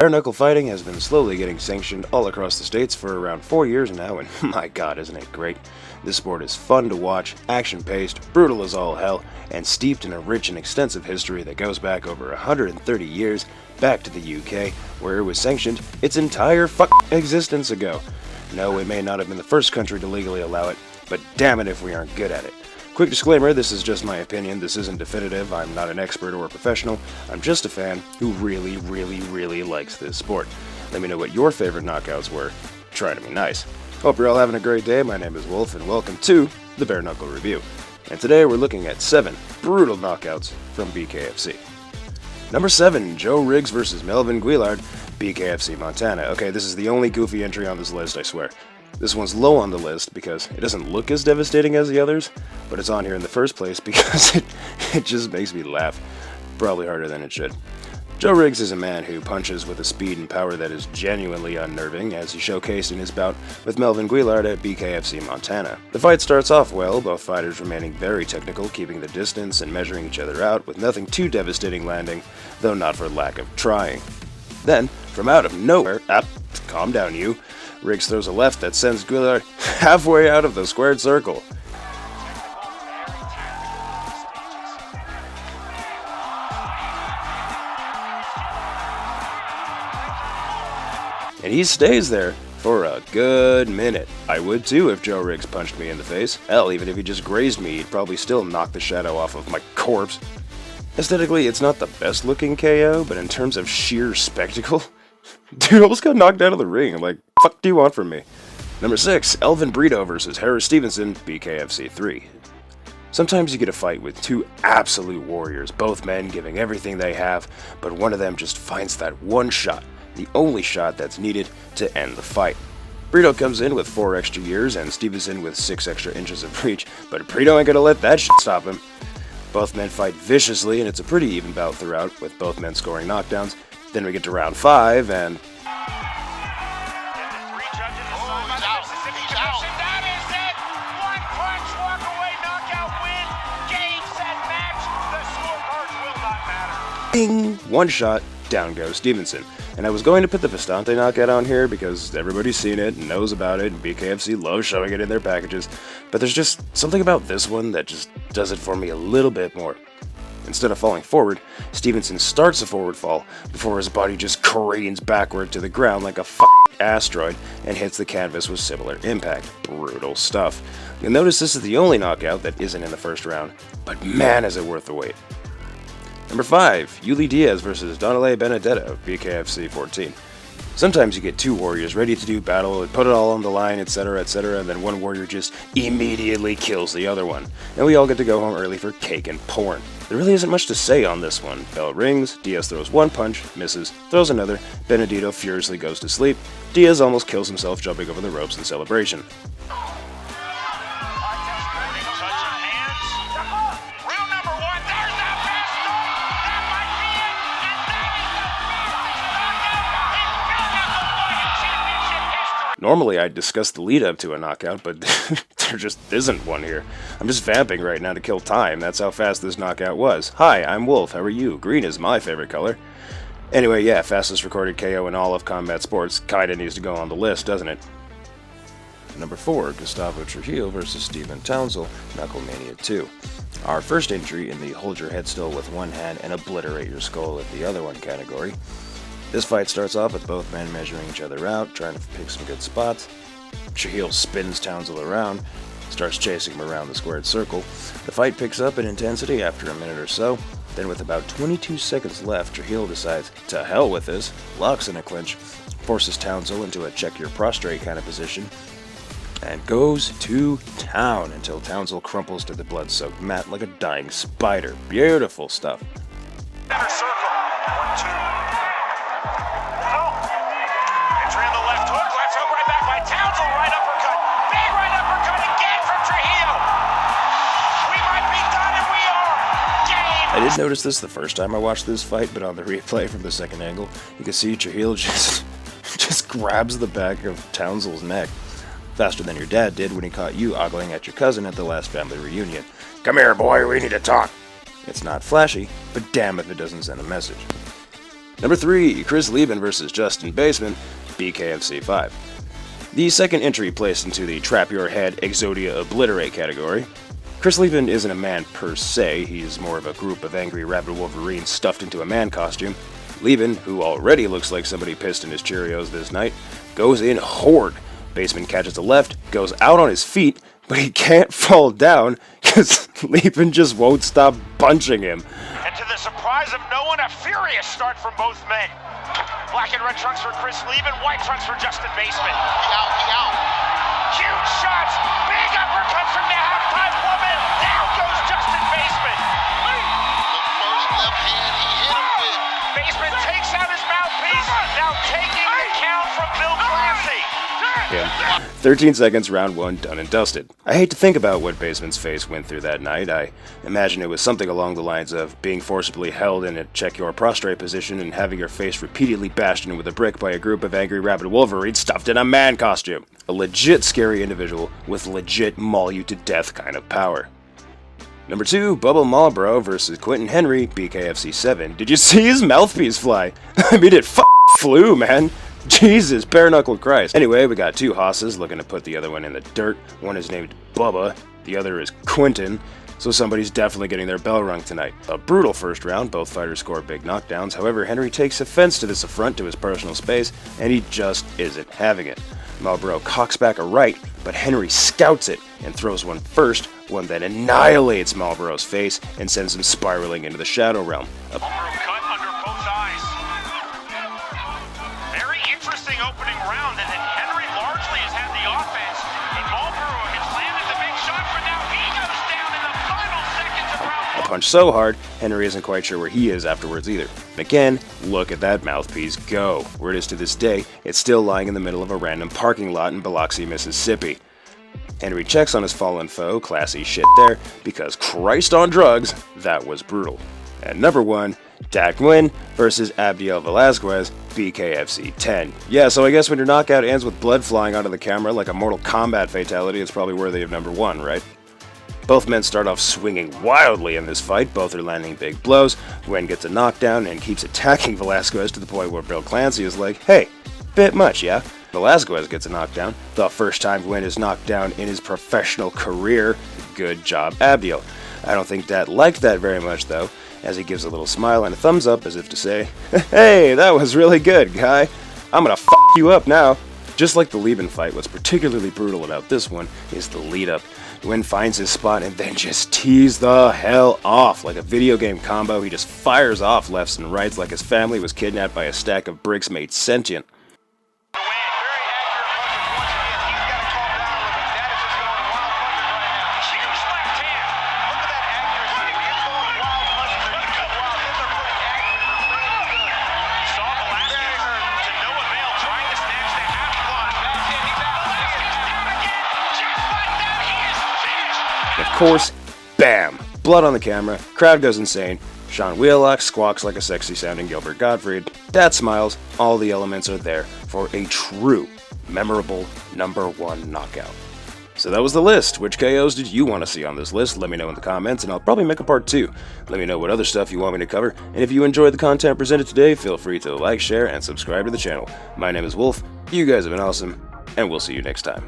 Bare knuckle fighting has been slowly getting sanctioned all across the states for around 4 years now, and my god, isn't it great? This sport is fun to watch, action-paced, brutal as all hell, and steeped in a rich and extensive history that goes back over 130 years, back to the UK, where it was sanctioned its entire existence ago. No, it may not have been the first country to legally allow it, but damn it if we aren't good at it. Quick disclaimer, this is just my opinion, this isn't definitive, I'm not an expert or a professional, I'm just a fan who really likes this sport. Let me know what your favorite knockouts were. Try to be nice. Hope you're all having a great day. My name is Wolf and welcome to the Bare Knuckle Review. And today we're looking at 7 brutal knockouts from BKFC. Number 7, Joe Riggs vs. Melvin Guillard, BKFC Montana. Okay, this is the only goofy entry on this list, I swear. This one's low on the list because it doesn't look as devastating as the others, but it's on here in the first place because it just makes me laugh. Probably harder than it should. Joe Riggs is a man who punches with a speed and power that is genuinely unnerving, as he showcased in his bout with Melvin Guillard at BKFC Montana. The fight starts off well, both fighters remaining very technical, keeping the distance and measuring each other out, with nothing too devastating landing, though not for lack of trying. Then, from out of nowhere, calm down you, Riggs throws a left that sends Guillard halfway out of the squared circle. And he stays there for a good minute. I would too if Joe Riggs punched me in the face. Hell, even if he just grazed me, he'd probably still knock the shadow off of my corpse. Aesthetically, it's not the best looking KO, but in terms of sheer spectacle, dude almost got knocked out of the ring. I'm like, fuck do you want from me? Number 6, Elvin Brito vs. Harris Stevenson, BKFC 3. Sometimes you get a fight with two absolute warriors, both men giving everything they have, but one of them just finds that one shot, the only shot that's needed to end the fight. Brito comes in with 4 extra years and Stevenson with 6 extra inches of reach, but Brito ain't gonna let that shit stop him. Both men fight viciously and it's a pretty even bout throughout, with both men scoring knockdowns. Then we get to round 5 and... Bing! One shot, down goes Stevenson. And I was going to put the Vistante knockout on here because everybody's seen it and knows about it, and BKFC loves showing it in their packages, but there's just something about this one that just does it for me a little bit more. Instead of falling forward, Stevenson starts a forward fall before his body just careens backward to the ground like a asteroid and hits the canvas with similar impact. Brutal stuff. You'll notice this is the only knockout that isn't in the first round, but man is it worth the wait. Number 5, Yuli Diaz vs. Donale Benedetto, BKFC 14. Sometimes you get two warriors ready to do battle and put it all on the line, etc., and then one warrior just immediately kills the other one. And we all get to go home early for cake and porn. There really isn't much to say on this one. Bell rings, Diaz throws one punch, misses, throws another, Benedetto furiously goes to sleep, Diaz almost kills himself jumping over the ropes in celebration. Normally I'd discuss the lead up to a knockout, but there just isn't one here. I'm just vamping right now to kill time, that's how fast this knockout was. Hi, I'm Wolf, how are you? Green is my favorite color. Anyway, yeah, fastest recorded KO in all of combat sports kinda needs to go on the list, doesn't it? Number 4, Gustavo Trujillo vs. Steven Townsell, Knuckle Mania 2. Our first entry in the hold your head still with one hand and obliterate your skull with the other one category. This fight starts off with both men measuring each other out, trying to pick some good spots. Trujillo spins Townsell around, starts chasing him around the squared circle. The fight picks up in intensity after a minute or so. Then with about 22 seconds left, Trujillo decides, to hell with this, locks in a clinch, forces Townsell into a check your prostrate kind of position, and goes to town until Townsell crumples to the blood-soaked mat like a dying spider. Beautiful stuff. Center circle, 1-2. Entry on the left hook right back by Townsell, right uppercut, big right uppercut again from Trujillo. We might be done and we are. Game. I did notice this the first time I watched this fight, but on the replay from the second angle, you can see Trujillo just grabs the back of Townsell's neck. Faster than your dad did when he caught you ogling at your cousin at the last family reunion. Come here, boy, we need to talk. It's not flashy, but damn if it doesn't send a message. Number 3, Chris Lieben vs. Justin Baseman, BKFC 5. The second entry placed into the Trap Your Head Exodia Obliterate category. Chris Lieben isn't a man per se, he's more of a group of angry rabid wolverines stuffed into a man costume. Lieben, who already looks like somebody pissed in his Cheerios this night, goes in horde. Baseman catches a left, goes out on his feet, but he can't fall down because Lieben just won't stop punching him. And to the surprise of no one, a furious start from both men. Black and red trunks for Chris Lieben, white trunks for Justin Baseman. He out. Huge shots, big uppercuts from the halftime woman. Down goes Justin Baseman. The first left hand he hit him with. Baseman takes out his mouthpiece, now taking the count from Bill Clancy. Yeah. 13 seconds, round 1, done and dusted. I hate to think about what Baseman's face went through that night. I imagine it was something along the lines of being forcibly held in a check your prostrate position and having your face repeatedly bashed in with a brick by a group of angry rabid wolverines stuffed in a man costume. A legit scary individual with legit maul you to death kind of power. Number 2, Bubba Marlboro versus Quentin Henry, BKFC 7. Did you see his mouthpiece fly? I mean, it flew, man. Jesus, bare-knuckle Christ. Anyway, we got two hosses looking to put the other one in the dirt. One is named Bubba, the other is Quentin, so somebody's definitely getting their bell rung tonight. A brutal first round, both fighters score big knockdowns. However, Henry takes offense to this affront to his personal space, and he just isn't having it. Marlboro cocks back a right, but Henry scouts it and throws one first, one that annihilates Marlboro's face and sends him spiraling into the Shadow Realm. Marlboro cut under both eyes. Very interesting opening round, and then Henry largely has had the offense, and Marlboro has landed the big shot, but now he goes down in the final seconds of round A one. punch so hard, Henry isn't quite sure where he is afterwards either. Again, look at that mouthpiece go. Where it is to this day, it's still lying in the middle of a random parking lot in Biloxi, Mississippi. Henry checks on his fallen foe, classy shit there, because Christ on drugs, that was brutal. And number 1, Dak Nguyen versus Abdiel Velasquez, BKFC 10. Yeah, so I guess when your knockout ends with blood flying onto the camera like a Mortal Kombat fatality, it's probably worthy of number 1, right? Both men start off swinging wildly in this fight, both are landing big blows. Nguyen gets a knockdown and keeps attacking Velasquez to the point where Bill Clancy is like, hey, bit much, yeah? Velasquez gets a knockdown, the first time Nguyen is knocked down in his professional career. Good job, Abdiel. I don't think Dad liked that very much though, as he gives a little smile and a thumbs up as if to say, hey, that was really good, guy. I'm gonna fuck you up now. Just like the Lieben fight, what's particularly brutal about this one is the lead-up. Nguyen finds his spot and then just tees the hell off. Like a video game combo, he just fires off lefts and rights like his family was kidnapped by a stack of bricks made sentient. Of course, bam! Blood on the camera, crowd goes insane, Sean Wheelock squawks like a sexy sounding Gilbert Gottfried, Dad smiles, all the elements are there for a true, memorable number 1 knockout. So that was the list. Which KOs did you want to see on this list? Let me know in the comments and I'll probably make a part 2. Let me know what other stuff you want me to cover, and if you enjoyed the content presented today, feel free to like, share, and subscribe to the channel. My name is Wolf, you guys have been awesome, and we'll see you next time.